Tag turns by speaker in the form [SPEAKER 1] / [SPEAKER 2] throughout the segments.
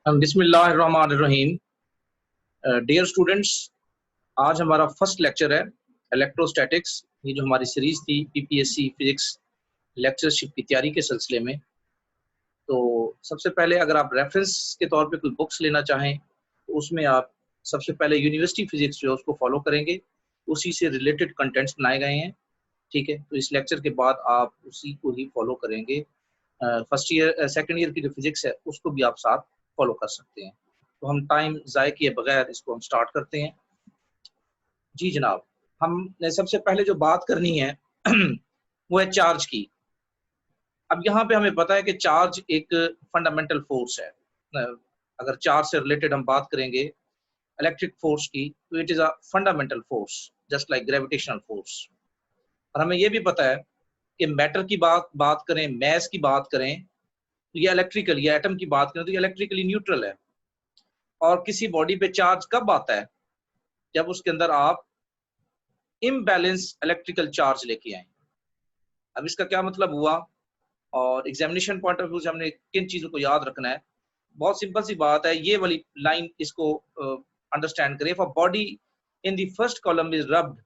[SPEAKER 1] बिस्मिल्लाहिर्रहमानिर्रहीम। Dear students, आज हमारा फर्स्ट लेक्चर है इलेक्ट्रोस्टैटिक्स। ये जो हमारी सीरीज थी पीपीएससी फिजिक्स लेक्चरशिप की तैयारी के सिलसिले में, तो सबसे पहले अगर आप रेफरेंस के तौर पे कोई बुक्स लेना चाहें तो उसमें आप सबसे पहले यूनिवर्सिटी फिजिक्स जो है उसको फॉलो करेंगे, उसी से रिलेटेड कंटेंट्स बनाए गए हैं। ठीक है, तो इस लेक्चर के बाद आप उसी को ही फॉलो करेंगे। फर्स्ट ईयर सेकेंड ईयर की जो फिजिक्स है उसको भी आप साथ फॉलो कर सकते हैं। तो हम टाइम ज़ाय किए बगैर इसको हम स्टार्ट करते हैं। जी जनाब, हमने सबसे पहले जो बात करनी है वो है चार्ज की। अब यहाँ पे हमें पता है कि चार्ज एक फंडामेंटल फोर्स है। अगर चार्ज से रिलेटेड हम बात करेंगे इलेक्ट्रिक फोर्स की, तो it is a fundamental force just like gravitational force. और हमें ये भी पता है कि मैटर की बात करें, मैस की बात करें, तो ये इलेक्ट्रिकल, या एटम की बात करें तो ये इलेक्ट्रिकली न्यूट्रल है। और किसी बॉडी पे चार्ज कब आता है? जब उसके अंदर आप इम्बैलेंस इलेक्ट्रिकल चार्ज लेके आए। अब इसका क्या मतलब हुआ और एग्जामिनेशन पॉइंट ऑफ व्यू से हमने किन चीजों को याद रखना है? बहुत सिंपल सी बात है, ये वाली लाइन इसको अंडरस्टैंड करें। For body in the first column is rubbed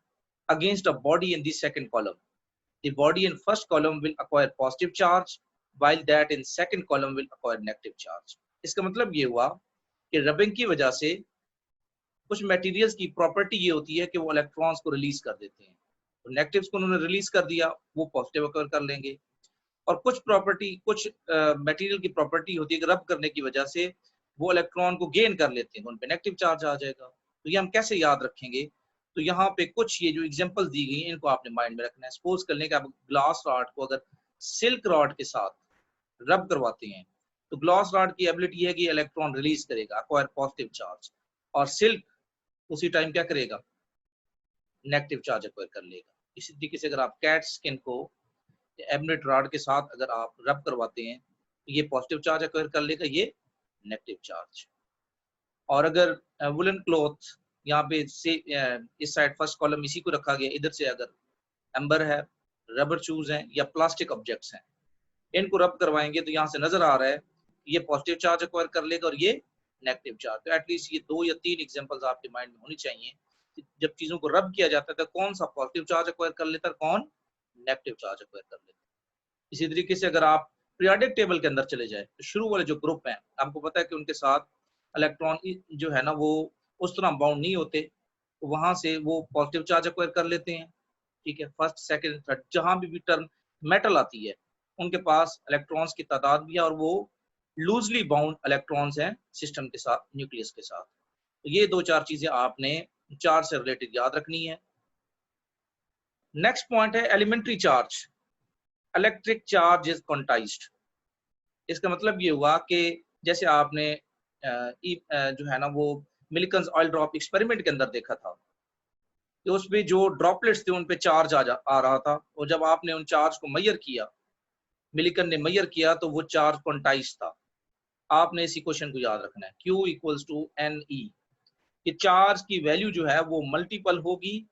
[SPEAKER 1] against a body in the second column, the body in first column will acquire positive charge while that in second column will acquire negative charge। इसका मतलब ये हुआ कि rubbing की वजह से कुछ materials की प्रॉपर्टी ये होती है कि वो इलेक्ट्रॉन्स को रिलीज कर देते हैं। तो नेगेटिव्स को उन्होंने रिलीज कर दिया, वो पॉजिटिव अक्वायर कर लेंगे। और कुछ प्रॉपर्टी, कुछ मटेरियल की प्रॉपर्टी होती है कि रब करने की वजह से वो इलेक्ट्रॉन को गेन कर लेते हैं, उन पे नेगेटिव चार्ज आ जाएगा। तो ये हम कैसे याद रखेंगे? तो यहाँ पे कुछ ये जो एग्जांपल दी गई हैं इनको आपने माइंड में रखना है। सपोज कर लें कि आप ग्लास रॉड को अगर सिल्क रॉड के साथ रब करवाते हैं, तो ग्लास रॉड की एबिलिटी है कि इलेक्ट्रॉन रिलीज करेगा, अक्वायर पॉजिटिव चार्ज, और सिल्क उसी टाइम क्या करेगा? नेगेटिव चार्ज एक्वायर कर लेगा। इसी तरीके से अगर आप कैट स्किन को एबनेट रॉड के साथ अगर आप रब करवाते हैं तो ये पॉजिटिव चार्ज एक्वायर कर लेगा, ये नेगेटिव चार्ज। और अगर वुलन क्लॉथ, यहाँ पे से इस साइड फर्स्ट कॉलम इसी को रखा गया, इधर से अगर एम्बर है, रबर शूज हैं या प्लास्टिक ऑब्जेक्ट्स हैं, इनको रब करवाएंगे तो यहाँ से नजर आ रहा है ये पॉजिटिव चार्ज एक्वायर कर लेगा और ये नेगेटिव चार्ज। तो एटलीस्ट ये 2 या 3 एग्जांपल्स आपके माइंड में होनी चाहिए कि जब चीजों को रब किया जाता है तो कौन सा पॉजिटिव चार्ज एक्वायर कर लेता है, कौन नेगेटिव चार्ज एक्वायर कर लेता है। इसी तरीके से अगर आप पीरियोडिक टेबल के अंदर चले जाए तो शुरू वाले जो ग्रुप हैं, आपको पता है कि उनके साथ इलेक्ट्रॉन जो है ना वो उस तरह बाउंड नहीं होते, तो वहां से वो पॉजिटिव चार्ज एक्वायर कर लेते हैं। ठीक है, फर्स्ट सेकंड थर्ड जहां भी टर्म मेटल आती है उनके पास इलेक्ट्रॉन्स की तादाद भी है और वो लूजली बाउंड इलेक्ट्रॉन्स हैं सिस्टम के साथ, न्यूक्लियस के साथ। तो ये 2-4 चीजें आपने चार्ज से रिलेटेड याद रखनी है। नेक्स्ट पॉइंट है elementary charge. Electric charge is quantised. इसका मतलब ये हुआ कि जैसे आपने जो है ना वो मिल्किंस ऑयल ड्रॉप एक्सपेरिमेंट के अंदर देखा था कि उसमें जो ड्रॉपलेट्स थे उन पे चार्ज आ रहा था, और जब आपने उन चार्ज को मेजर किया, मिलिकन ने मेजर किया, तो वो चार्ज क्वांटाइज था। आपने इसी क्वेश्चन को याद रखना है, Q equals to n e, कि चार्ज की वैल्यू जो है वो मल्टीपल होगी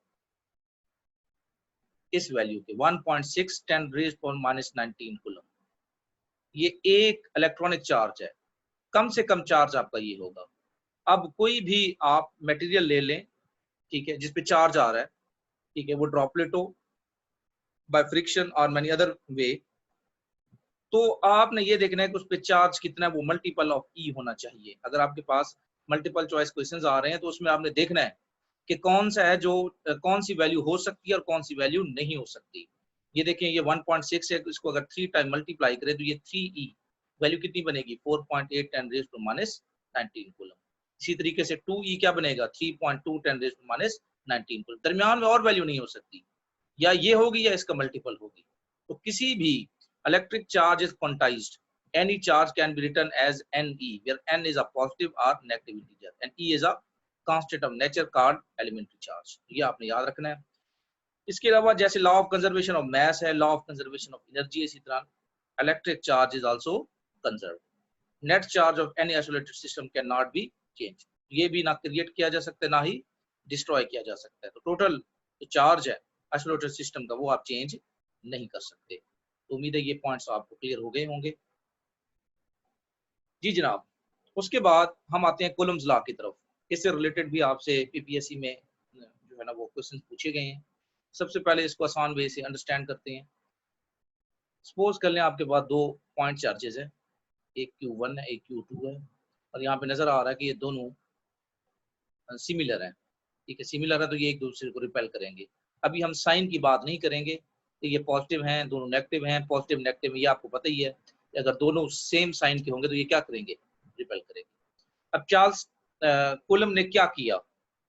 [SPEAKER 1] इस वैल्यू के 1.6 10⁻⁻19 कूलम। ये एक इलेक्ट्रॉनिक चार्ज है, कम से कम चार्ज आपका ये होगा। अब कोई भी आप मटेरियल ले लें, ठीक है, जिसपे चार्ज आ रहा है, ठीक है, वो ड्रॉपलेट हो, बाय फ्रिक्शन और मेनी अदर वे, तो आपने ये देखना है कि उस पर चार्ज कितना है, वो मल्टीपल ऑफ ई होना चाहिए। अगर आपके पास मल्टीपल चॉइस क्वेश्चंस आ रहे हैं तो उसमें आपने देखना है कि कौन सा है जो कौन सी वैल्यू हो सकती है और कौन सी वैल्यू नहीं हो सकती। ये देखें, ये 1.6 है, इसको अगर 3 टाइम मल्टीप्लाई करें तो ये 3e वैल्यू कितनी बनेगी? 4.8 10⁻⁻19 कूलम। इसी तरीके से 2e क्या बनेगा? 3.2 10⁻⁻19 कूलम। दरमियान में और वैल्यू नहीं हो सकती, या ये होगी या इसका मल्टीपल होगी। तो किसी भी electric charge is quantized. Any charge can be written as Ne, where N is a positive or negative integer, and E is a constant of nature called elementary charge. ये आपने याद रखना है। इसके अलावा जैसे law of conservation of mass है, law of conservation of energy, इसी तरह electric charge is also conserved. Net charge of any isolated system can not be change. ये भी ना क्रिएट किया जा सकता है ना ही डिस्ट्रॉय किया जा सकता है। तो टोटल जो चार्ज है आइसोलेटेड सिस्टम का वो आप चेंज नहीं कर सकते। तो उम्मीद है ये पॉइंट्स आपको क्लियर हो गए होंगे। जी जनाब, उसके बाद हम आते हैं कूलम्स लॉ की तरफ। इससे रिलेटेड भी आपसे पीपीएससी में जो है ना वो क्वेश्चन पूछे गए हैं। सबसे पहले इसको आसान वे से अंडरस्टैंड करते हैं। सपोज कर लें आपके पास दो पॉइंट चार्जेस है, एक Q1 है एक Q2 है, और यहाँ पे नजर आ रहा है कि ये दोनों सिमिलर हैं। ठीक है, सिमिलर है तो ये एक दूसरे को रिपेल करेंगे। अभी हम साइन की बात नहीं करेंगे, तो ये पॉजिटिव हैं, दोनों नेगेटिव हैं, पॉजिटिव नेगेटिव में ये आपको पता ही है, अगर दोनों सेम साइन के होंगे तो ये क्या करेंगे, रिपेल करेंगे। अब चार्ल्स कूलम ने क्या किया,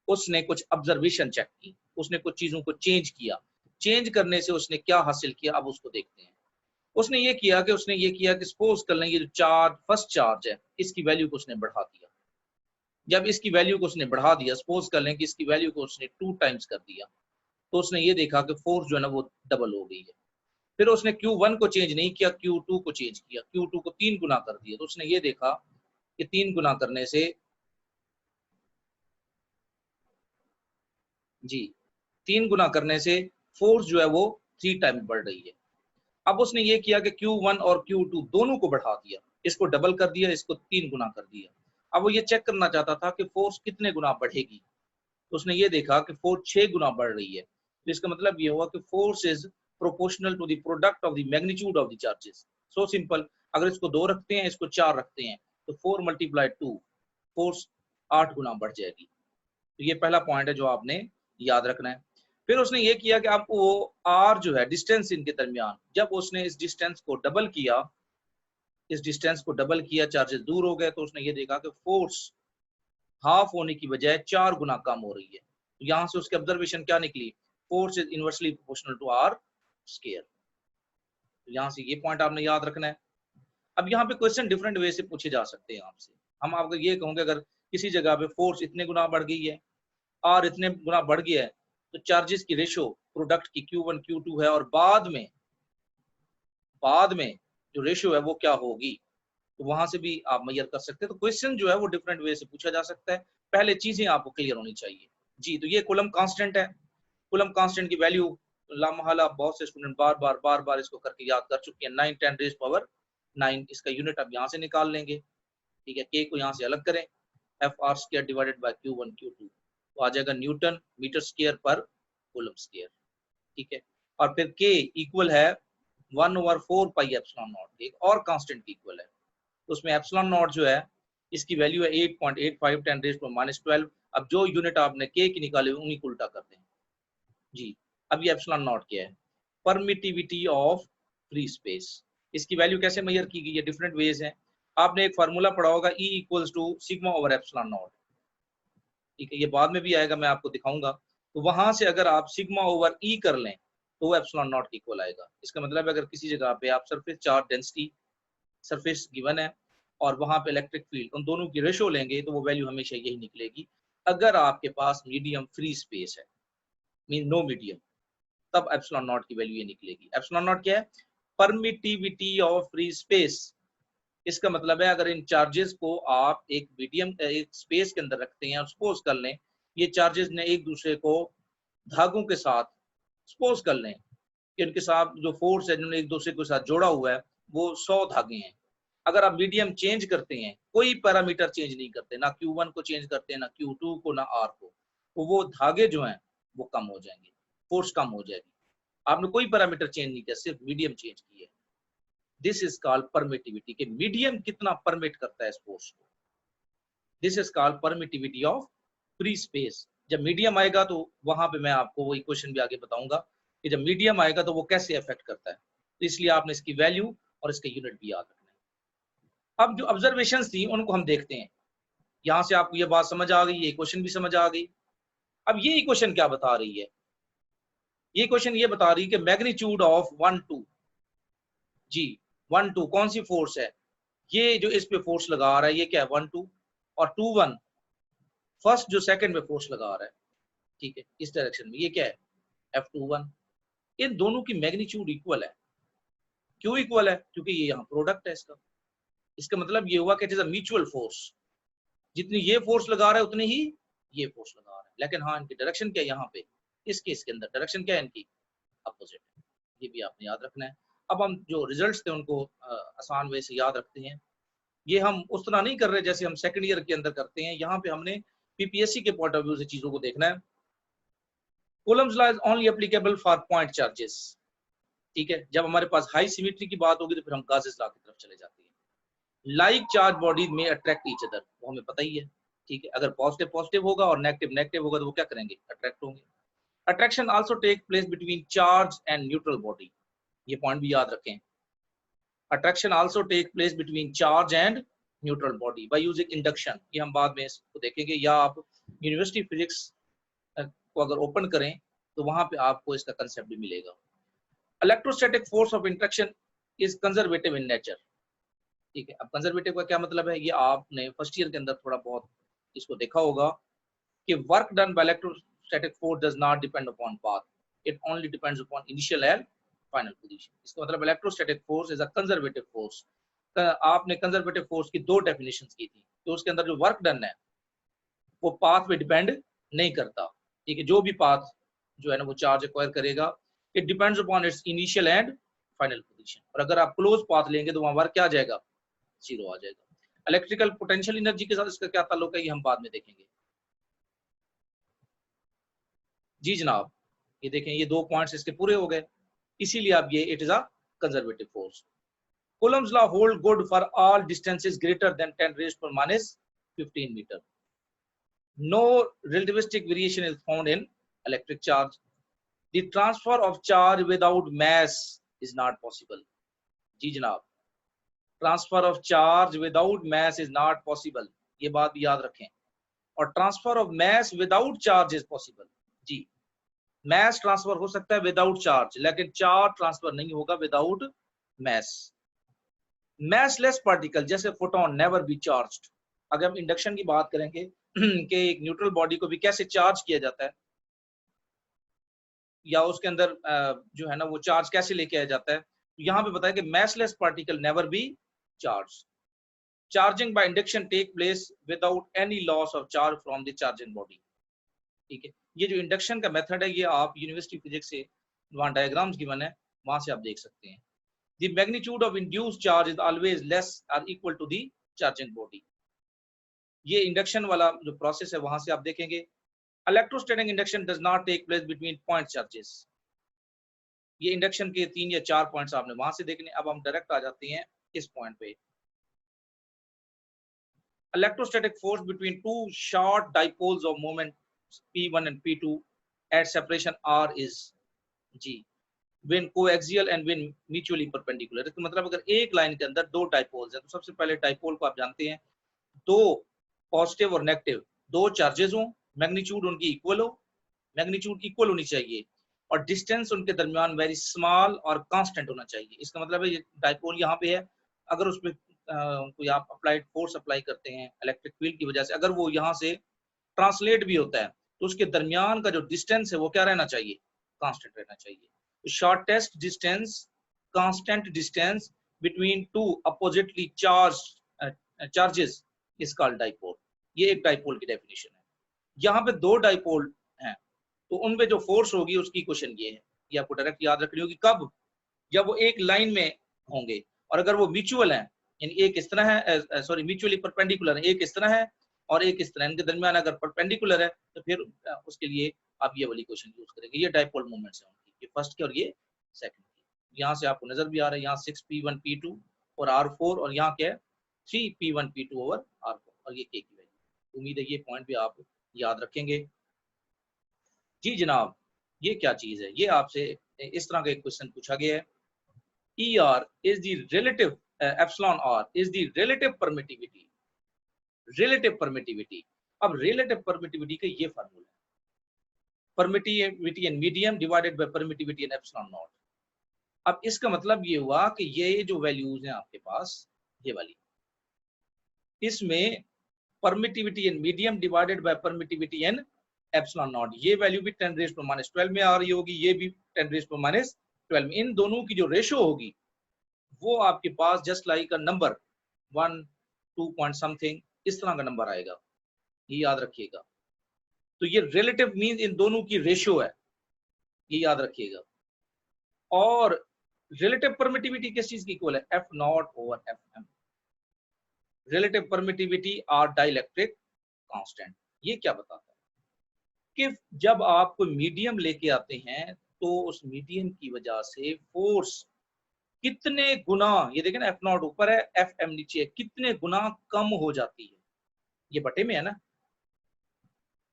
[SPEAKER 1] उसने कुछ ऑब्जर्वेशन चेक की, उसने कुछ चीजों को चेंज किया। चेंज करने से उसने क्या हासिल किया, अब उसको देखते हैं। उसने ये किया कि सपोज कर लें ये जो चार्ज, फर्स्ट चार्ज है, इसकी वैल्यू को उसने बढ़ा दिया। जब इसकी वैल्यू को उसने बढ़ा दिया, सपोज कर लें कि इसकी वैल्यू को उसने 2 टाइम्स कर दिया, तो उसने ये देखा कि फोर्स जो है ना वो डबल हो गई है। फिर उसने Q1 को चेंज नहीं किया, Q2 को चेंज किया, Q2 को 3 गुना कर दिया, तो उसने ये देखा कि 3 गुना करने से जी 3 गुना करने से फोर्स जो है वो 3 टाइम बढ़ रही है। अब उसने ये किया कि Q1 और Q2 दोनों को बढ़ा दिया, इसको डबल कर दिया, इसको 3 गुना कर दिया। अब वो ये चेक करना चाहता था कि फोर्स कितने गुना बढ़ेगी, तो उसने ये देखा कि फोर्स 6 गुना बढ़ रही है। तो इसका मतलब ये हुआ कि force is proportional to the product of the magnitude of the charges. So simple. अगर इसको 2 रखते हैं, इसको 4 रखते हैं, तो 4 मल्टीप्लाई 2, फोर्स 8 गुना बढ़ जाएगी। तो ये पहला पॉइंट है जो आपने याद रखना है। फिर उसने ये किया कि आपको वो आर जो है डिस्टेंस इनके दरमियान, जब उसने इस डिस्टेंस को डबल किया, चार्जेस दूर हो गए, तो उसने ये देखा कि फोर्स हाफ होने की बजाय 4 गुना कम हो रही है। तो यहाँ से उसकी ऑब्जर्वेशन क्या निकली, force is inversely proportional to r square. तो यहाँ से ये पॉइंट आपने याद रखना है। अब यहाँ पे क्वेश्चन डिफरेंट वे से पूछे जा सकते हैं आपसे। हम आपको ये कहूंगे अगर किसी जगह पे फोर्स इतने गुना बढ़ गई है, आर इतने गुना बढ़ गया है, तो चार्जेस की रेशो प्रोडक्ट की Q1 Q2 है, और बाद में जो रेशियो है वो क्या होगी, तो वहां से भी आप मेजर कर सकते हैं। तो क्वेश्चन जो है वो डिफरेंट वे से पूछा जा सकता है। पहले चीजें आपको क्लियर होनी चाहिए। जी, तो ये कूलम कांस्टेंट है। कूलम कांस्टेंट की वैल्यू लामहला बहुत से स्टूडेंट बार बार इसको करके याद कर चुके हैं। 9 × 10⁻⁹ इसका यूनिट अब यहाँ से निकाल लेंगे। ठीक है, के को यहाँ से अलग करें, FR² divided by Q1 Q2, तो आ जाएगा न्यूटन मीटर स्क्वायर पर कूलम स्क्वायर। ठीक है, और फिर के इक्वल है 1/4 पाई एप्सिलॉन नॉट, एक और कांस्टेंट की इक्वल है। तो उसमें एप्सिलॉन नॉट जो है इसकी वैल्यू है 8.85 10⁻12। अब जो यूनिट आपने के की निकाले उन्हीं को उल्टा करते हैं। जी, अब ये एप्सिलॉन नॉट क्या है, परमिटिविटी ऑफ फ्री स्पेस। इसकी वैल्यू कैसे मेजर की गई है, डिफरेंट वेज हैं। आपने एक फार्मूला पढ़ा होगा, E equals to sigma over epsilon naught. ठीक है, ये बाद में भी आएगा, मैं आपको दिखाऊंगा। तो वहां से अगर आप सिग्मा ओवर E कर लें तो वो एप्सिलॉन नॉट के इक्वल आएगा। इसका मतलब अगर किसी जगह पे आप surface charge density, surface given है, और वहां पे इलेक्ट्रिक फील्ड, उन दोनों की रेशो लेंगे तो वो वैल्यू हमेशा यही निकलेगी। अगर आपके पास मीडियम फ्री स्पेस है, मीन नो मीडियम, तब एप्सिलॉन नॉट की वैल्यू ये निकलेगी। एप्सिलॉन नॉट क्या है, परमिटिविटी ऑफ फ्री स्पेस। इसका मतलब है अगर इन चार्जेस को आप एक मीडियम, एक स्पेस के अंदर रखते हैं, और सपोज कर लें ये चार्जेस ने एक दूसरे को धागों के साथ, सपोज कर लें कि इनके साथ जो फोर्स है जिन्होंने एक दूसरे के साथ जोड़ा हुआ है वो 100 धागे हैं। अगर आप मीडियम चेंज करते हैं, कोई पैरामीटर चेंज नहीं करते, ना Q1 को चेंज करते हैं, ना Q2 को, ना R को, तो वो धागे जो हैं वो कम हो जाएंगे, फोर्स कम हो जाएगी। आपने कोई पैरामीटर चेंज नहीं किया, सिर्फ मीडियम चेंज किया है। दिस इज कॉल्ड परमिटिविटी, कि मीडियम कितना परमिट करता है इस फोर्स को। This is called permittivity of free space. जब मीडियम आएगा तो वहां पे मैं आपको वो इक्वेशन भी आगे बताऊंगा कि जब मीडियम आएगा तो वो कैसे अफेक्ट करता है। तो इसलिए आपने इसकी वैल्यू और इसके यूनिट भी याद रखना है। अब जो ऑब्जर्वेशन थी उनको हम देखते हैं। यहाँ से आपको ये बात समझ आ गई, ये इक्वेशन भी समझ आ गई। अब ये इक्वेशन क्या बता रही है, ये क्वेश्चन ये बता रही है कि मैग्नीट्यूड ऑफ 1 2, जी 1 2 कौन सी फोर्स है, ये जो इस पे फोर्स लगा रहा है ये क्या है 1 2, और 2 1 फर्स्ट जो सेकंड पे फोर्स लगा रहा है, ठीक है, इस डायरेक्शन में, ये क्या है F21। इन दोनों की मैग्नीट्यूड इक्वल है। क्यों इक्वल है, क्योंकि ये यहाँ प्रोडक्ट है इसका। इसका मतलब ये हुआ कि it is a mutual force, जितनी ये फोर्स लगा रहा है उतनी ही ये फोर्स लगा रहा है। लेकिन हाँ, इनकी डायरेक्शन क्या है, यहाँ पे इस केस के अंदर डायरेक्शन क्या है इनकी, अपोजिट है। ये भी आपने याद रखना है। अब हम जो रिजल्ट्स थे उनको आसान वे से याद रखते हैं। ये हम उस तरह नहीं कर रहे जैसे हम सेकंड ईयर के अंदर करते हैं। यहाँ पे हमने पीपीएससी के पॉइंट ऑफ व्यू से चीजों को देखना है। Coulomb's law is only applicable for point charges. ठीक है, जब हमारे पास हाई सिमेट्री की बात होगी तो फिर हम गासेस लॉ की तरफ चले जाते हैं। लाइक चार्ज बॉडीज में अट्रैक्ट ईच अदर, वो हमें पता ही है। ठीक है, अगर पॉजिटिव पॉजिटिव होगा और नेगेटिव नेगेटिव होगा तो वो क्या करेंगे, अट्रैक्ट होंगे। Attraction also take place between charge and neutral body, ये पॉइंट भी याद रखें। Attraction also take place between charge and neutral body by using induction, ये हम बाद में इसको देखेंगे। या आप यूनिवर्सिटी फिजिक्स को अगर ओपन करें तो वहां पे आपको इसका कंसेप्ट भी मिलेगा। Electrostatic force of interaction is conservative in nature. ठीक है, अब कंजर्वेटिव का क्या मतलब है, ये आपने फर्स्ट ईयर के अंदर थोड़ा बहुत इसको देखा होगा कि work done by electrostatic force does not depend upon path, it only depends upon initial and final position. इसका मतलब electrostatic force is a conservative force. आपने कंजर्वेटिव फोर्स की दो डेफिनेशंस की थी, तो उसके अंदर जो वर्क डन है वो पाथ पे डिपेंड नहीं करता। ठीक है, जो भी पाथ जो है ना वो चार्ज एक्वायर करेगा, it depends upon its initial and final position. और अगर आप क्लोज पाथ लेंगे तो वहां वर्क क्या आ जाएगा, जीरो आ जाएगा। इलेक्ट्रिकल पोटेंशियल एनर्जी के साथ इसका क्या ताल्लुक है ये हम बाद में देखेंगे। जी जनाब, ये देखें, ये दो पॉइंट्स इसके पूरे हो गए, इसीलिए अब ये it is a conservative force. Coulomb's law hold good for all distances greater than 10 raised to minus 15 meter. No relativistic variation is found in electric charge. The transfer of charge without mass is not possible. जी जनाब, transfer of charge without mass is not possible, ये बात भी याद रखें। और transfer of mass without charge is possible. जी, mass transfer हो सकता है विदाउट चार्ज, लेकिन चार्ज ट्रांसफर नहीं होगा विदाउट मैस। मैसलेस पार्टिकल जैसे फोटोन नेवर बी चार्ज्ड। अगर हम इंडक्शन की बात करेंगे कि एक न्यूट्रल बॉडी को भी कैसे चार्ज किया जाता है, या उसके अंदर जो है ना वो चार्ज कैसे लेके आया जाता है, तो यहाँ पे बताया कि massless particle never be charge. Charging by induction take place without any loss of charge from the charging body. ठीक है, ये जो इंडक्शन का मेथड है ये आप यूनिवर्सिटी फिजिक्स से वहाँ डायग्राम्स गिवन है, वहां से आप देख सकते हैं। The magnitude of induced charge is always less or equal to the charging body. ये इंडक्शन वाला जो प्रोसेस है वहां से आप देखेंगे। Electrostatic induction does not take place between point charges. ये इंडक्शन के 3 या 4 पॉइंट्स आपने वहां से देखने। अब हम डायरेक्ट आ जाते हैं इस पॉइंट पे। Electrostatic force between two short dipoles of moment P1 and P2 at separation R is G when coaxial and when mutually perpendicular। इसका मतलब अगर एक लाइन के अंदर दो डाइपोल्स हैं तो सबसे पहले डाइपोल को आप जानते हैं, दो पॉजिटिव और नेगेटिव दो चार्जेस हो, मैग्नीट्यूड उनकी इक्वल हो, मैग्नीट्यूड इक्वल होनी चाहिए, और डिस्टेंस उनके दरमियान वेरी स्मॉल और कांस्टेंट होना चाहिए। इसका मतलब है ये डाइपोल यहाँ पे है, अगर उस पर कोई आप अप्लाइड फोर्स अप्लाई करते हैं इलेक्ट्रिक फील्ड की वजह से, अगर वो यहाँ से ट्रांसलेट भी होता है तो उसके दरमियान का जो डिस्टेंस है वो क्या रहना चाहिए, कांस्टेंट रहना चाहिए। Shortest distance, constant distance between two oppositely charges is called dipole. ये एक डाइपोल की डेफिनेशन है। यहाँ पे दो डाइपोल हैं तो उनपे जो फोर्स होगी उसकी क्वेश्चन ये है, ये आपको डायरेक्ट याद रखनी होगी। कब, जब वो एक लाइन में होंगे, और अगर वो म्यूचुअल है, यानी एक इस तरह है, सॉरी म्यूचुअली परपेंडिकुलर है, एक इस तरह है और एक इस तरह, इनके दरमियान अगर परपेंडिकुलर है तो फिर उसके लिए आप ये वाली क्वेश्चन यूज करेंगे। ये डाइपोल मोमेंट्स है उनकी, ये फर्स्ट की और ये सेकंड की। यहाँ से आपको नजर भी आ रहा है, यहाँ 6p1 p2 और r4, और यहाँ क्या है 3p1 p2 ओवर r4, और ये k की वैल्यू। उम्मीद है ये पॉइंट भी आप याद रखेंगे। जी जनाब, ये क्या चीज है, ये आपसे इस तरह का एक क्वेश्चन पूछा गया है। ER is the relative epsilon R is the relative permittivity। relative permittivity, अब relative permittivity का ये फार्मूला है, permittivity in medium divided by permittivity in epsilon naught। अब इसका मतलब ये हुआ कि ये जो वैल्यूज हैं आपके पास, ये वाली, इसमें permittivity in medium divided by permittivity in epsilon naught, ये वैल्यू भी 10 raised to minus 12 में आ रही होगी, ये भी 10 raised to minus 12 में। इन दोनों की जो रेशो होगी वो आपके पास just like a number 1 2 point something इस तरह का नंबर आएगा, ये याद रखिएगा। तो ये रिलेटिव मीन इन दोनों की रेशियो है, ये याद रखिएगा। और रिलेटिव परमिटिविटी किस चीज की इक्वल है, F0 over FM। Relative permittivity और डाइलेक्ट्रिक कांस्टेंट। ये क्या बताता है कि जब आप कोई मीडियम लेके आते हैं तो उस मीडियम की वजह से फोर्स कितने गुना, ये देखें ना, एफ नॉट ऊपर है, एफ एम नीचे है, कितने गुना कम हो जाती है। ये बटे में है ना,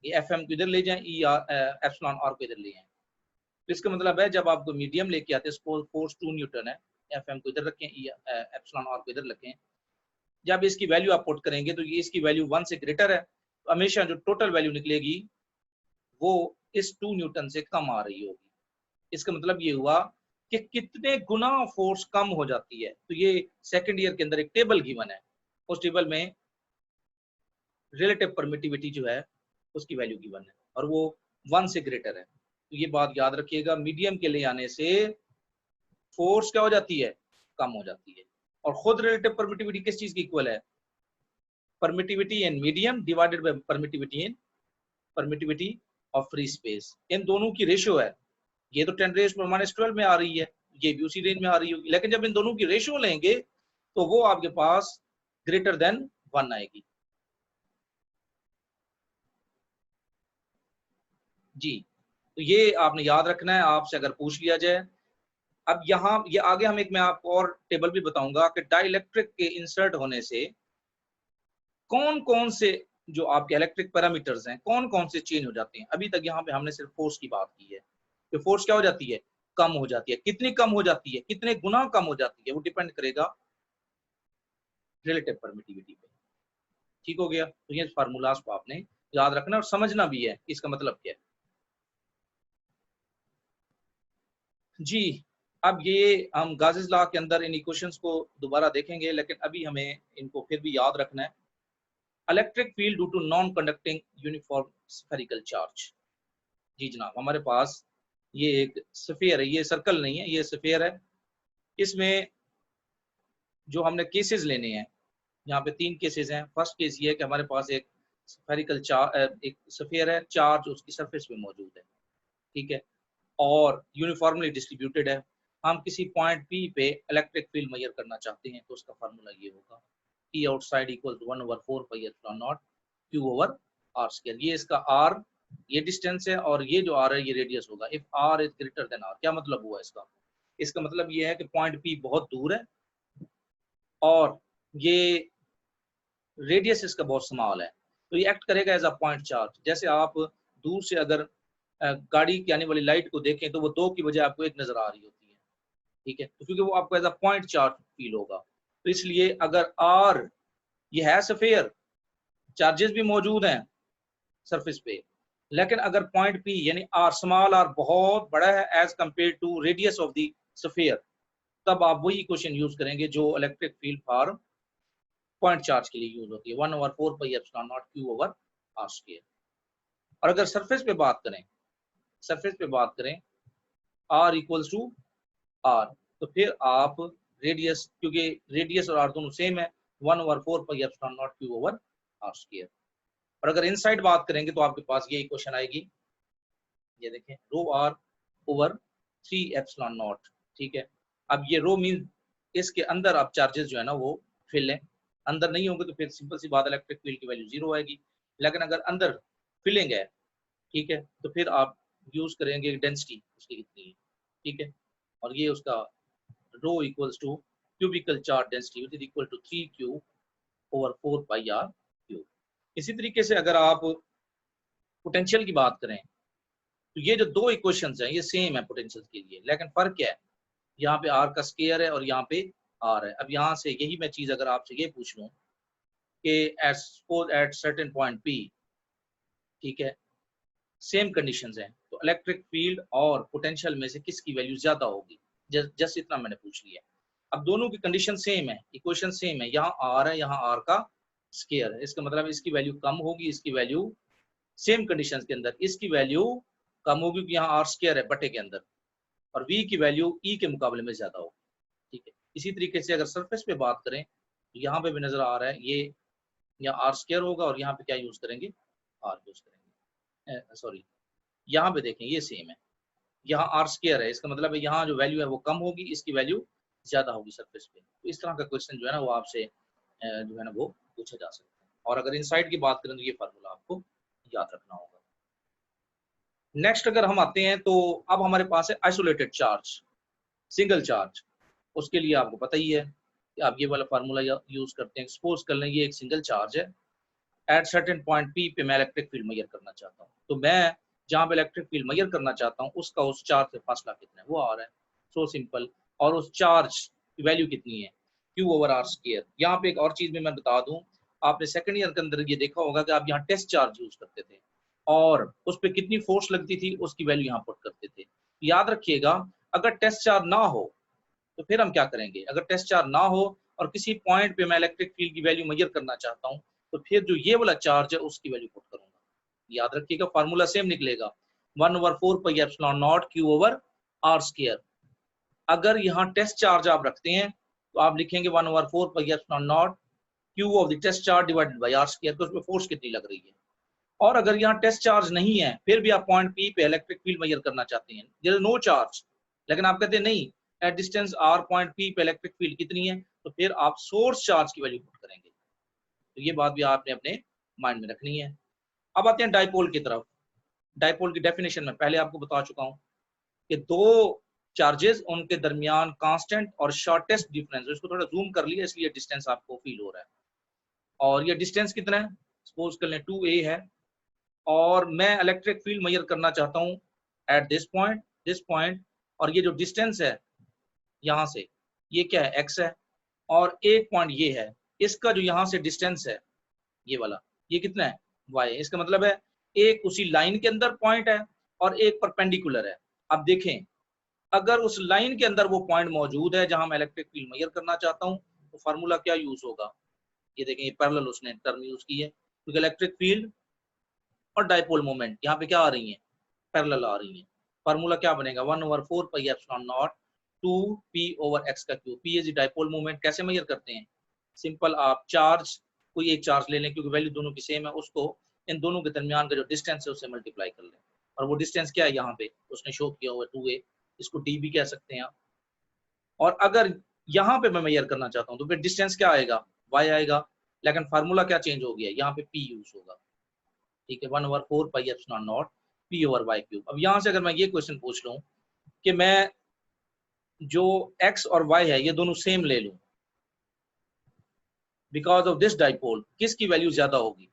[SPEAKER 1] ये एफ एम को इधर ले जाएं, ई एप्सिलॉन आर को इधर ले जाएं। तो इसका मतलब है जब आपको मीडियम लेके आते हैं, फोर्स 2 न्यूटन है, एफ एम को इधर रखें, ई एप्सिलॉन आर को इधर रखें, जब इसकी वैल्यू आप पुट करेंगे तो ये इसकी वैल्यू 1 से ग्रेटर है, तो हमेशा जो टोटल वैल्यू निकलेगी वो इस 2 न्यूटन से कम आ रही होगी। इसका मतलब ये हुआ कि कितने गुना फोर्स कम हो जाती है। तो ये सेकंड ईयर के अंदर एक टेबल गिवन है, उस टेबल में रिलेटिव परमिटिविटी जो है उसकी वैल्यू गिवन है और वो 1 से ग्रेटर है। तो ये बात याद रखिएगा, मीडियम के लिए आने से फोर्स क्या हो जाती है, कम हो जाती है। और खुद रिलेटिव परमिटिविटी किस चीज की इक्वल है, permittivity in medium divided by permittivity of free space. इन दोनों की रेशियो है। ये तो 10⁻12 में आ रही है, ये भी उसी रेंज में आ रही होगी, लेकिन जब इन दोनों की रेशियो लेंगे तो वो आपके पास ग्रेटर देन 1 आएगी। जी, तो ये आपने याद रखना है, आपसे अगर पूछ लिया जाए। अब यहाँ ये आगे हम एक मैं आपको और टेबल भी बताऊंगा कि डाइलेक्ट्रिक के इंसर्ट होने से कौन कौन से जो आपके इलेक्ट्रिक पैरामीटर्स हैं कौन कौन से चेंज हो जाते हैं। अभी तक यहाँ पे हमने सिर्फ फोर्स की बात की है कि फोर्स क्या हो जाती है, कम हो जाती है। कितनी कम हो जाती है, कितने गुना कम हो जाती है, वो डिपेंड करेगा रिलेटिव परमिटिविटी पे। ठीक हो गया, तो ये फार्मूलाज को आपने याद रखना और समझना भी है इसका मतलब क्या है। जी, अब ये हम गाजिस लॉ के अंदर इन इक्वेशंस को दोबारा देखेंगे, लेकिन अभी हमें इनको फिर भी याद रखना है। Electric field due to non conducting uniform spherical charge. जी जनाब, हमारे पास ये एक स्फीयर है, ये सर्कल नहीं है, ये स्फीयर है। इसमें जो हमने केसेस लेने हैं, यहाँ पे 3 केसेस हैं। फर्स्ट केस ये है कि हमारे पास एक स्फेरिकल एक स्फीयर है, चार्ज उसकी सरफेस पे मौजूद है, ठीक है, और यूनिफॉर्मली डिस्ट्रीब्यूटेड है। हम किसी पॉइंट पी पे इलेक्ट्रिक फील्ड मेजर करना चाहते हैं तो उसका फार्मूला ये होगा, E outside equals 1/4πε0 Q/r²। ये इसका r, ये डिस्टेंस है, और ये जो r है ये रेडियस होगा। If r is greater than r, क्या मतलब हुआ इसका, इसका मतलब ये है कि पॉइंट P बहुत दूर है और ये रेडियस इसका बहुत स्मॉल है, तो ये एक्ट करेगा एज अ पॉइंट चार्ज। जैसे आप दूर से अगर गाड़ी की आने वाली लाइट को देखें तो वो 2 की बजाय आपको 1 नजर आ रही होती है, ठीक है, तो क्योंकि वो आपको as a point charge feel होगा। तो इसलिए अगर r ये है स्फीयर, चार्जेस भी मौजूद हैं सरफेस पे, लेकिन अगर पॉइंट P यानी r स्मॉल r बहुत बड़ा है as compare to radius of the sphere, तब आप वही इक्वेशन यूज करेंगे जो electric field for point charge के लिए यूज होती है, 1/4πε0 Q/r²। और अगर सरफेस पे बात करें, सरफेस पे बात करें r इक्वल्स टू r, तो फिर आप रेडियस, क्योंकि रेडियस और r दोनों सेम है, 1/4πε0 Q/r²। और अगर इनसाइड बात करेंगे तो आपके पास ये इक्वेशन आएगी, ये देखें, ρr/3ε0, ठीक है। अब ये रो मीन इसके अंदर आप चार्जेस जो है ना वो फिल लें, अंदर नहीं होंगे तो फिर सिंपल सी बात, इलेक्ट्रिक फील्ड की वैल्यू 0 आएगी। लेकिन अगर अंदर फिलिंग है, ठीक है, तो फिर आप यूज करेंगे डेंसिटी उसकी कितनी है, ठीक है, और ये उसका rho equals to cubical charge density which is equal to 3Q/4πr²। इसी तरीके से अगर आप पोटेंशियल की बात करें तो ये जो 2 इक्वेशंस हैं ये सेम है पोटेंशियल के लिए, लेकिन फर्क क्या है, यहाँ पे r का स्क्वायर है और यहाँ पे r है। अब यहाँ से यही मैं चीज अगर आपसे ये पूछ लूँ कि एट सर्टेन पॉइंट P, ठीक है, सेम कंडीशंस हैं, तो इलेक्ट्रिक फील्ड और पोटेंशियल में से किसकी वैल्यू ज्यादा होगी, जस्ट इतना मैंने पूछ लिया। अब दोनों की कंडीशन सेम है, इक्वेशन सेम है, यहाँ r है, यहाँ r का स्क्वायर है, इसका मतलब इसकी वैल्यू कम होगी, इसकी वैल्यू सेम कंडीशंस के अंदर इसकी वैल्यू कम होगी क्योंकि यहाँ r स्क्वायर है बटे के अंदर, और v की वैल्यू e के मुकाबले में ज्यादा होगी, ठीक है। इसी तरीके से अगर सरफेस पे बात करें तो यहाँ पे भी नजर आ रहा है, ये यहाँ r स्क्वायर होगा और यहाँ पे क्या यूज करेंगे, r यूज करेंगे, सॉरी यहाँ पे देखें ये सेम है, यहाँ r स्क्वायर है, इसका मतलब है यहाँ जो वैल्यू है वो कम होगी, इसकी वैल्यू ज्यादा होगी सरफेस पे। तो इस तरह का क्वेश्चन जो है ना वो आपसे जो है ना वो पूछा जा सकता है। और अगर इनसाइड की बात करें तो ये फार्मूला आपको याद रखना होगा। नेक्स्ट अगर हम आते हैं तो अब हमारे पास है आइसोलेटेड चार्ज, सिंगल चार्ज। उसके लिए आपको पता ही है कि आप ये वाला फार्मूला यूज करते हैं। सपोज कर लें ये एक सिंगल चार्ज है, एट सर्टेन पॉइंट पी पे मैं इलेक्ट्रिक फील्ड मेजर करना चाहता हूँ। तो मैं जहाँ पे इलेक्ट्रिक फील्ड मेजर करना चाहता हूँ उसका उस चार्ज से फासला कितना है वो आ रहा है, सो सिंपल। और उस चार्ज की वैल्यू कितनी है, क्यू ओवर आर स्क्वायर। यहाँ पे एक और चीज भी मैं बता दूं, आपने सेकंड ईयर के अंदर ये देखा होगा कि आप यहाँ टेस्ट चार्ज यूज करते थे और उस पर कितनी फोर्स लगती थी उसकी वैल्यू यहाँ पुट करते थे। याद रखिएगा, अगर टेस्ट चार्ज ना हो तो फिर हम क्या करेंगे, अगर टेस्ट चार्ज ना हो और किसी पॉइंट पे मैं इलेक्ट्रिक फील्ड की वैल्यू मेजर करना चाहता हूँ तो फिर जो ये वाला चार्ज है उसकी वैल्यू पुट करूंगा। याद रखिएगा फार्मूला सेम निकलेगा, 1/4 pi epsilon naught q over r square. अगर यहाँ टेस्ट चार्ज आप रखते हैं तो आप लिखेंगे 1/4 pi epsilon naught q of the test charge divided by r square, तो उसमें फोर्स कितनी लग रही है। और अगर यहाँ टेस्ट चार्ज नहीं है फिर भी आप पॉइंट पी पे इलेक्ट्रिक फील्ड मेजर करना चाहते हैं, देयर इज नो चार्ज, लेकिन आप कहते हैं नहीं at distance r point p पे इलेक्ट्रिक फील्ड कितनी है, तो फिर आप सोर्स चार्ज की वैल्यू पुट करेंगे। तो ये बात भी आपने अपने माइंड में रखनी है। अब आते हैं डाइपोल की तरफ। डाइपोल की डेफिनेशन में पहले आपको बता चुका हूं कि दो चार्जेस उनके दरमियान कांस्टेंट और शॉर्टेस्ट डिफरेंस, इसको थोड़ा जूम कर लिया इसलिए डिस्टेंस आपको फील हो रहा है। और ये डिस्टेंस कितना है, सपोज कर लें 2a है और मैं इलेक्ट्रिक फील्ड मेजर करना चाहता हूँ एट दिस पॉइंट, और ये जो डिस्टेंस है यहाँ से ये क्या है x है, और एक पॉइंट ये है, इसका जो यहाँ से डिस्टेंस है ये वाला ये कितना है y है। इसका मतलब है एक उसी लाइन के अंदर पॉइंट है और एक परपेंडिकुलर है। अब देखें अगर उस लाइन के अंदर वो पॉइंट मौजूद है जहां मैं इलेक्ट्रिक फील्ड मेजर करना चाहता हूँ तो फार्मूला क्या यूज होगा, ये देखें ये पैरेलल उसने टर्म यूज की है क्योंकि इलेक्ट्रिक फील्ड और डाइपोल मोमेंट यहाँ पे क्या आ रही है, पैरेलल आ रही है। फार्मूला क्या बनेगा 1/4 pi epsilon not 2p over x का cube. p is dipole moment. कैसे मेजर करते हैं, सिंपल आप चार्ज कोई एक चार्ज ले लें क्योंकि वैल्यू दोनों की सेम है, उसको इन दोनों के दरमियान का जो डिस्टेंस है उससे मल्टीप्लाई कर लें, और वो डिस्टेंस क्या है यहाँ पे उसने शो किया हुआ है 2a, इसको d भी कह सकते हैं आप। और अगर यहाँ पे मैं मेजर करना चाहता हूँ तो फिर डिस्टेंस क्या आएगा y आएगा, लेकिन फार्मूला क्या चेंज हो गया, यहाँ पे p यूज होगा। ठीक है 1/4 pi epsilon not p over y cube. अब यहाँ से अगर मैं ये क्वेश्चन पूछ लूँ कि मैं जो x और y है ये दोनों सेम ले लूं, बिकॉज ऑफ दिस डाइपोल किसकी वैल्यू ज्यादा होगी,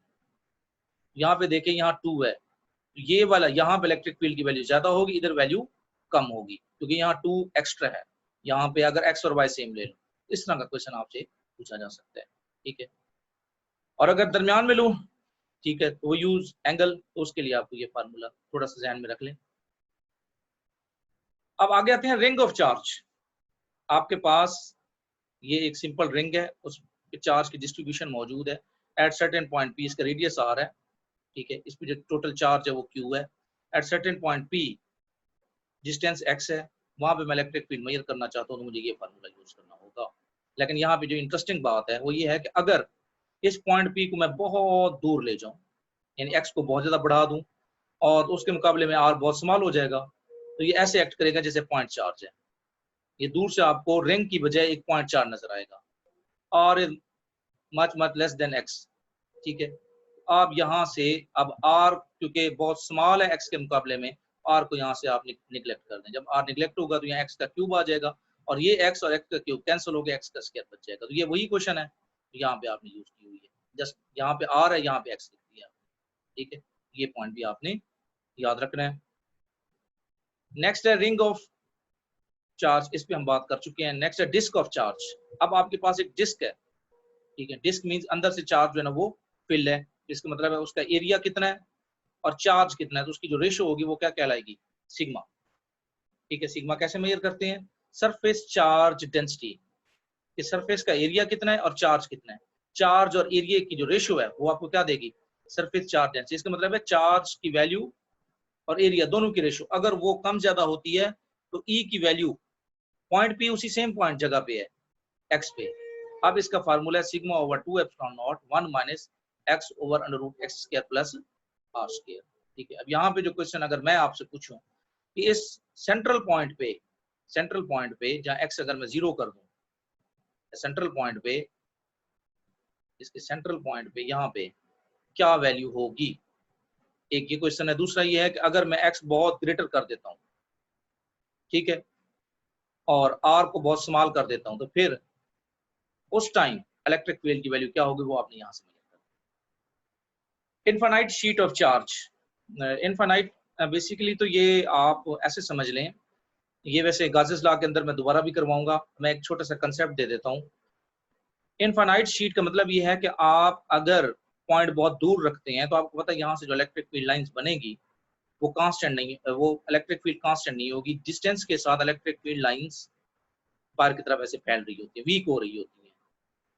[SPEAKER 1] यहाँ पे देखें यहाँ 2 है तो ये वाला यहाँ पे इलेक्ट्रिक फील्ड की वैल्यू ज्यादा होगी, इधर वैल्यू कम होगी क्योंकि यहाँ 2 एक्स्ट्रा है। यहाँ पे अगर x और y सेम ले लो, इस तरह का क्वेश्चन आपसे पूछा जा सकता है। ठीक है, और अगर दरमियान में लूं ठीक है तो वो यूज एंगल, तो उसके लिए आपको ये फार्मूला थोड़ा सा ध्यान में रख लें। अब आगे आते हैं रिंग ऑफ चार्ज। आपके पास ये एक सिंपल रिंग है, उस चार्ज की डिस्ट्रीब्यूशन मौजूद है एट सर्टेन पॉइंट पी, इसका रेडियस आर है। ठीक है, इस पे जो टोटल चार्ज है वो क्यू है। At certain point P distance x है, वहां पे मैं इलेक्ट्रिक फील्ड मेजर करना चाहता हूँ तो मुझे ये फार्मूला यूज करना होगा। लेकिन यहाँ पे जो इंटरेस्टिंग बात है वो ये है कि अगर इस पॉइंट पी को मैं बहुत दूर ले जाऊं, यानी x को बहुत ज्यादा बढ़ा दूं और उसके मुकाबले में r बहुत स्मॉल हो जाएगा, तो ये ऐसे एक्ट करेगा जैसे पॉइंट चार्ज है। ये दूर से आपको रिंग की बजाय एक पॉइंट चार्ज नजर आएगा, और much much less than x। ठीक है, आप यहाँ से अब r क्योंकि बहुत स्मॉल है x के मुकाबले में, r को यहाँ से आप निगलेक्ट कर दें। जब r निगलेक्ट होगा तो यहाँ x का क्यूब आ जाएगा और ये x और x का क्यूब कैंसिल हो गया, x का स्क्वायर बच जाएगा। तो ये वही क्वेश्चन है तो यहाँ पे आपने यूज की हुई है, जस्ट यहाँ पे r है यहाँ पे x लिख दिया। ठीक है, ये पॉइंट भी आपने याद रखना है। नेक्स्ट है रिंग ऑफ चार्ज, इस पे हम बात कर चुके हैं। नेक्स्ट है डिस्क ऑफ चार्ज। अब आपके पास एक डिस्क है, ठीक है, डिस्क मींस अंदर से चार्ज जो है ना वो फिल्ड है, इसका मतलब है उसका एरिया कितना है और चार्ज कितना है, तो उसकी जो रेशो होगी वो क्या कहलाएगी, सिग्मा। ठीक है, सिग्मा कैसे मेजर करते हैं, सरफेस चार्ज डेंसिटी, कि सरफेस का एरिया कितना है और चार्ज कितना है, चार्ज और एरिया की जो रेशो है वो आपको क्या देगी, सरफेस चार्ज डेंसिटी। इसका मतलब है चार्ज की वैल्यू और एरिया दोनों की रेशो अगर वो कम ज्यादा होती है तो ई की वैल्यू पॉइंट पी उसी सेम पॉइंट जगह पे है एक्स पे। अब इसका फार्मूला है sigma over 2 epsilon naught 1 minus x over under root x square plus r square. ठीक है, अब यहाँ पे जो क्वेश्चन अगर मैं आपसे पूछूं कि इस सेंट्रल पॉइंट पे जहाँ एक्स अगर मैं 0 कर दूं, सेंट्रल पॉइंट पे इसके सेंट्रल पॉइंट पे यहाँ पे क्या वैल्यू होगी। एक ये क्वेश्चन है। दूसरा ये है कि अगर मैं x बहुत ग्रेटर कर देता हूँ, ठीक है, और r को बहुत स्मॉल कर देता हूँ, तो फिर उस टाइम इलेक्ट्रिक फील्ड की वैल्यू क्या होगी वो आपने यहाँ से मेजर करना। Infinite sheet of charge. Infinite basically तो ये आप ऐसे समझ लें, ये वैसे गाजेस लॉ के अंदर मैं दोबारा भी करवाऊंगा, मैं एक छोटा सा कंसेप्ट दे देता हूँ। इनफाइनाइट शीट का मतलब ये है कि आप अगर पॉइंट बहुत दूर रखते हैं तो आपको पता है यहाँ से जो इलेक्ट्रिक फील्ड लाइंस बनेगी वो कांस्टेंट नहीं, वो इलेक्ट्रिक फील्ड कांस्टेंट नहीं होगी। डिस्टेंस के साथ इलेक्ट्रिक फील्ड लाइंस बाहर की तरफ ऐसे फैल रही होती है, वीक हो रही होती है।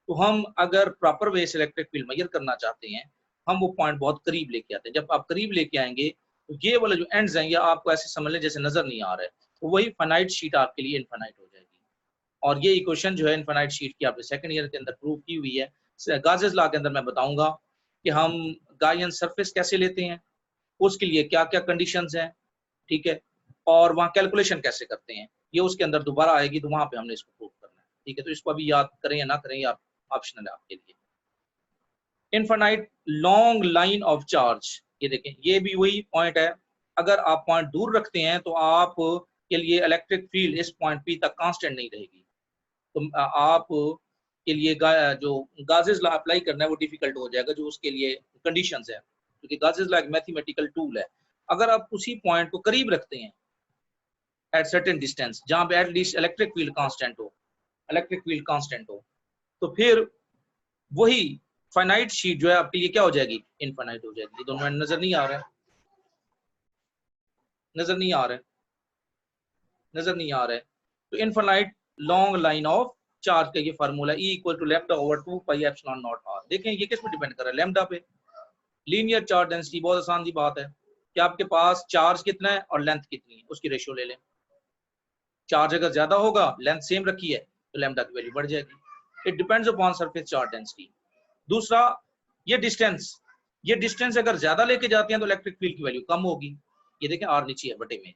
[SPEAKER 1] तो हम अगर प्रॉपर वे से इलेक्ट्रिक फील्ड मेजर करना चाहते हैं, हम वो पॉइंट बहुत करीब लेके आते हैं। जब आप करीब लेके आएंगे तो ये वाले जो एंड्स हैं ये आपको ऐसे समझ लें जैसे नजर नहीं आ रहा है, तो वही फाइनाइट शीट आपके लिए इनफाइनाइट हो जाएगी। और ये इक्वेशन जो है इनफाइनाइट शीट की आपने सेकंड ईयर के अंदर प्रूव की हुई है। गाजेस लॉ के अंदर मैं बताऊंगा कि हम गायन सरफेस कैसे लेते हैं, उसके लिए क्या क्या कंडीशंस हैं, ठीक है, और वहाँ कैलकुलेशन कैसे करते हैं, ये उसके अंदर दोबारा आएगी, तो वहां पे हमने इसको प्रूव करना है, ठीक है। तो इसको अभी याद करें या ना करें, ये ऑप्शनल है आपके लिए। Infinite long line of charge, ये देखें ये भी वही पॉइंट है। अगर आप पॉइंट दूर रखते हैं तो आप के लिए इलेक्ट्रिक फील्ड इस पॉइंट पी तक कांस्टेंट नहीं रहेगी, तो आप के लिए जो गाजेस लॉ अप्लाई करना है वो डिफिकल्ट हो जाएगा, जो उसके लिए कंडीशंस है, क्योंकि गाजेस लॉ एक मैथमेटिकल टूल है। अगर आप उसी पॉइंट को करीब रखते हैं एट सर्टेन डिस्टेंस, जहां पे एटलीस्ट इलेक्ट्रिक फील्ड कांस्टेंट हो, इलेक्ट्रिक फील्ड कांस्टेंट हो, तो फिर वही फाइनाइट शीट जो है आपके लिए क्या हो जाएगी, इनफाइनाइट हो जाएगी। ये दोनों नजर नहीं आ रहा है, नजर नहीं आ रहा है, नजर नहीं आ रहा है। तो infinite long line of charge का ये formula E equal to lambda over 2 pi epsilon naught r। देखें ये किस पे डिपेंड कर रहा है, लैम्डा पे। लीनियर चार्ज डेंसिटी बहुत आसान सी बात है कि आपके पास चार्ज कितना है और लेंथ कितनी है, उसकी रेशियो ले लें। चार्ज अगर ज्यादा होगा, लेंथ सेम रखी है, तो लैम्डा की वैल्यू बढ़ जाएगी। It depends upon surface charge density. दूसरा ये डिस्टेंस अगर ज्यादा लेके जाते हैं तो इलेक्ट्रिक फील्ड की वैल्यू कम होगी। ये देखें आर नीचे है बटे में,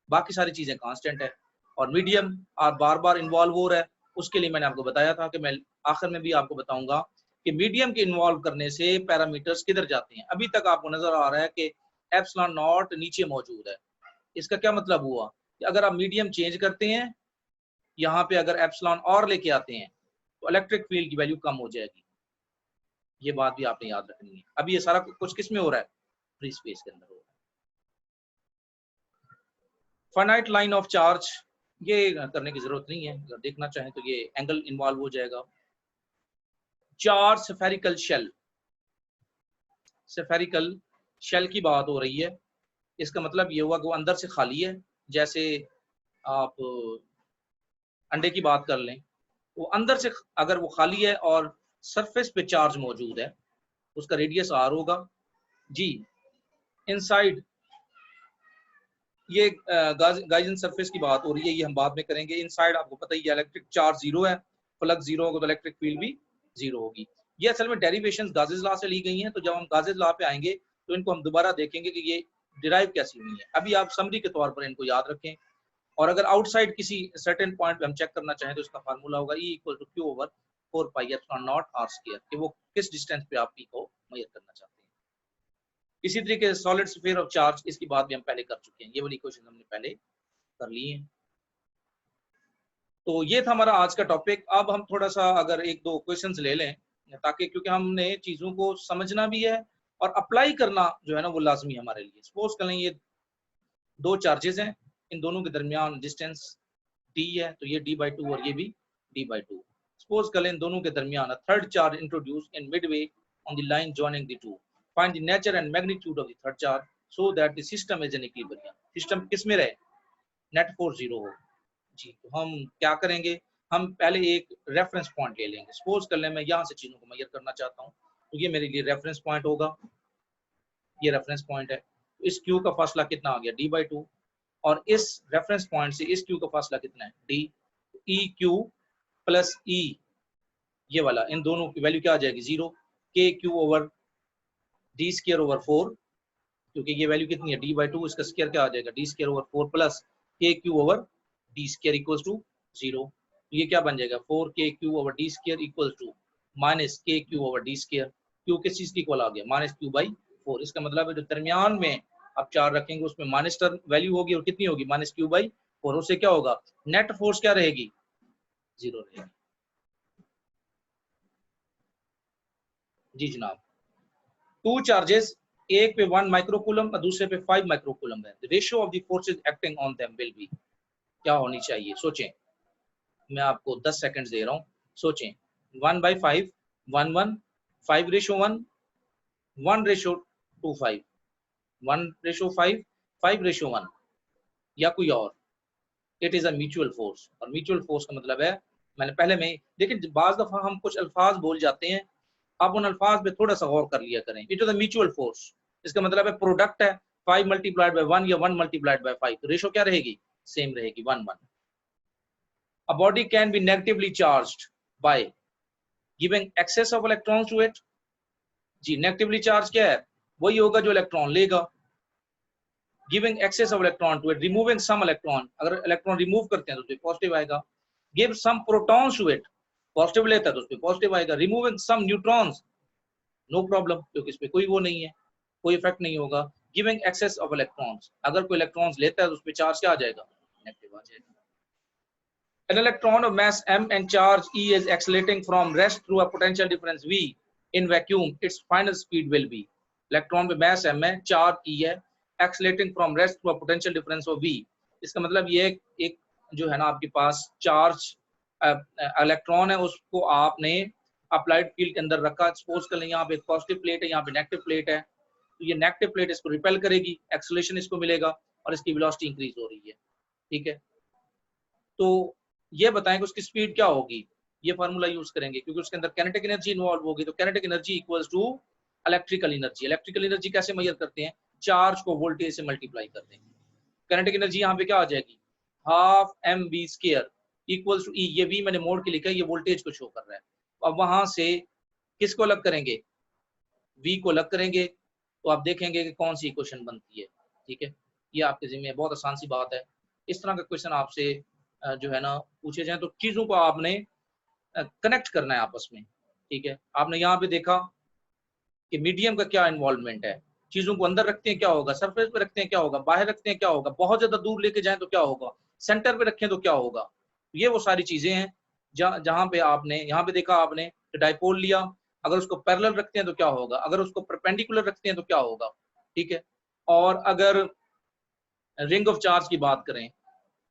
[SPEAKER 1] बाकी सारी चीजें कांस्टेंट है। और medium are bar bar involve हो रहा है, उसके लिए मैंने आपको बताया था कि मैं आखिर में भी आपको बताऊंगा कि मीडियम के इन्वॉल्व करने से पैरामीटर्स किधर जाते हैं। अभी तक आपको नजर आ रहा है कि एप्सिलॉन नॉट नीचे मौजूद है। इसका क्या मतलब हुआ कि अगर आप मीडियम चेंज करते हैं, यहाँ पे अगर एप्सिलॉन और लेके आते हैं तो इलेक्ट्रिक फील्ड की वैल्यू कम हो जाएगी। ये बात भी आपने याद रखनी है। अभी ये सारा कुछ किस में हो रहा है, फ्री स्पेस के अंदर हो रहा है। फाइनाइट लाइन ऑफ चार्ज, ये करने की जरूरत नहीं है, अगर देखना चाहें तो ये एंगल इन्वॉल्व हो जाएगा। Charge spherical shell, spherical shell की बात हो रही है। इसका मतलब ये हुआ कि वो अंदर से खाली है। जैसे आप अंडे की बात कर लें, वो अंदर से अगर वो खाली है और सरफेस पे चार्ज मौजूद है, उसका रेडियस आर होगा जी। इनसाइड ये गाइजन सरफेस की बात हो रही है, ये हम बाद में करेंगे। इनसाइड आपको पता ही है इलेक्ट्रिक चार्ज जीरो है, फ्लक्स जीरो होगा तो इलेक्ट्रिक फील्ड भी जीरो होगी। ये असल में डेरिवेशंस गाजेस लॉ से ली गई हैं, तो जब हम गाजेस लॉ पे आएंगे तो इनको हम दोबारा देखेंगे कि ये डिराइव कैसी हुई है। अभी आप समरी के तौर पर इनको याद रखें। और अगर आउटसाइड किसी सर्टेन पॉइंट पे हम चेक करना चाहें तो इसका फार्मूला होगा E equal to Q over 4 pi epsilon naught r square, कि वो किस डिस्टेंस पे आप P को मेजर करना चाहते हैं। इसी तरीके से सॉलिड स्फीयर ऑफ चार्ज, इसकी बात भी हम पहले कर चुके हैं, ये वाली क्वेश्चन हमने पहले कर ली है। तो ये था हमारा आज का टॉपिक। अब हम थोड़ा सा अगर एक दो क्वेश्चंस ले लें, ताकि क्योंकि हमने चीजों को समझना भी है और अप्लाई करना जो है ना वो लाजमी है हमारे लिए। सपोज कर लें ये दो चार्जेस हैं, इन दोनों के दरमियान डिस्टेंस d है, तो ये d/2 और ये भी d/2। सपोज कर लें इन दोनों के दरमियान third charge introduce in Midway on the line joining the two. Find the nature and magnitude of the third charge so that the system is in equilibrium. System किस में रहे, नेट फोर्स जीरो हो जी। तो हम क्या करेंगे, हम पहले एक रेफरेंस पॉइंट ले लेंगे। सपोज कर लें मैं यहाँ से चीजों को मेजर करना चाहता हूँ, तो ये मेरे लिए रेफरेंस पॉइंट होगा, ये रेफरेंस पॉइंट है। तो इस क्यू का फासला कितना आ गया, d/2, और इस रेफरेंस पॉइंट से इस क्यू का फासला कितना है, d। ई क्यू प्लस ई, ये वाला, इन दोनों की वैल्यू क्या आ जाएगी, 0। के q over d square over 4, क्योंकि ये वैल्यू कितनी है, d/2, इसका स्क्वायर क्या आ जाएगा, d square over 4 plus k q over d square equals to 0। तो ये क्या बन जाएगा, 4 k q over d square equals to minus k q over d square. Q किस चीज की इक्वल आ गया, माइनस क्यू बाई 4। इसका मतलब है जो दरमियान में आप चार्ज रखेंगे उसमें माइनस टर्म वैल्यू होगी और कितनी होगी, माइनस क्यू बाई 4। उससे क्या होगा, नेट फोर्स क्या रहेगी, 0 रहेगी। जी जनाब, टू चार्जेस, एक पे 1 माइक्रोकूलम और दूसरे पे 5 माइक्रोकूलम है, the ratio of the forces acting on them will be, क्या होनी चाहिए, सोचें। मैं आपको 10 सेकंड्स दे रहा हूं, सोचें। 1/5, 1 1, 5/1, 1/5, 1/5, 5/1, या कोई और। It is a mutual force, और म्यूचुअल फोर्स का मतलब है, मैंने पहले में, लेकिन बाज दफा हम कुछ अल्फाज बोल जाते हैं, आप उन अल्फाज पे थोड़ा सा गौर कर लिया करें। It is a mutual force, इसका मतलब है प्रोडक्ट है 5 मल्टीप्लाइड बाय 1 या 1 मल्टीप्लाइड बाय 5, तो रेशो क्या रहेगी, सेम रहेगी, 1 1। A body can be negatively charged by giving excess of electrons to it। जी, नेगेटिवली चार्ज क्या है, वही होगा जो इलेक्ट्रॉन लेगा। Giving excess of electron to it, removing some electron, अगर इलेक्ट्रॉन रिमूव करते हैं तो उसपे पॉजिटिव आएगा। Give some protons to it, positive लेता है तो उसपे पॉजिटिव आएगा। Removing some neutrons, no problem, क्योंकि इस पे कोई वो नहीं है, कोई इफेक्ट नहीं होगा। गिविंग एक्सेस ऑफ इलेक्ट्रॉन्स, अगर कोई इलेक्ट्रॉन्स लेता है तो उसपे चार्ज क्या आ जाएगा, नेगेटिव आ जाएगा। An electron of mass m and charge e is accelerating from rest through a potential difference v in vacuum, its final speed will be। Electron पे mass m है, चार्ज e है, accelerating from rest through a potential difference of v। इसका मतलब ये एक जो है ना आपके पास चार्ज इलेक्ट्रॉन है, उसको आपने अप्लाइड फील्ड के अंदर रखा। सपोज कर लें यहाँ पे पॉजिटिव प्लेट है, यहाँ पे नेगेटिव प्लेट है, तो ये नेगेटिव प्लेट इसको रिपेल करेगी, एक्सेलरेशन इसको मिलेगा और इसकी वेलोसिटी इंक्रीज हो रही है, ठीक है। तो ये बताएं कि उसकी स्पीड क्या होगी, ये फार्मूला यूज करेंगे क्योंकि उसके अंदर काइनेटिक एनर्जी इन्वॉल्व होगी। तो kinetic energy equals to electrical energy. Electrical energy कैसे मेजर करते हैं, चार्ज को वोल्टेज से मल्टीप्लाई करते हैं। काइनेटिक एनर्जी यहाँ पे क्या आ जाएगी, half m v square equals to e, ये वी मैंने मोड़ के लिखा है, ये वोल्टेज को शो कर रहा है। अब वहां से किसको अलग करेंगे, वी को अलग करेंगे, तो आप देखेंगे कि कौन सी इक्वेशन बनती है, ठीक है। ये आपके जिम्मे बहुत आसान सी बात है। इस तरह का क्वेश्चन आपसे जो है ना पूछे जाए तो चीजों को आपने कनेक्ट करना है आपस में, ठीक है। आपने यहाँ पे देखा कि मीडियम का क्या इन्वॉल्वमेंट है, चीजों को अंदर रखते हैं क्या होगा, सरफेस पे रखते हैं क्या होगा, बाहर रखते हैं क्या होगा, बहुत ज्यादा दूर लेके जाएं तो क्या होगा, सेंटर पे रखें तो क्या होगा। ये वो सारी चीजें हैं जहाँ पे आपने यहाँ पे देखा, आपने डाइपोल लिया, अगर उसको पैरेलल रखते हैं तो क्या होगा, अगर उसको परपेंडिकुलर रखते हैं तो क्या होगा, ठीक है। और अगर रिंग ऑफ चार्ज की बात करें,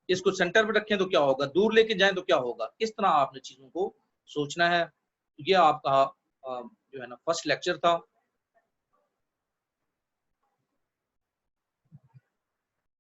[SPEAKER 1] इसको सेंटर पे रखें तो क्या होगा, दूर लेके जाएं तो क्या होगा। इस तरह आपने चीजों को सोचना है। ये आपका जो है ना फर्स्ट लेक्चर था।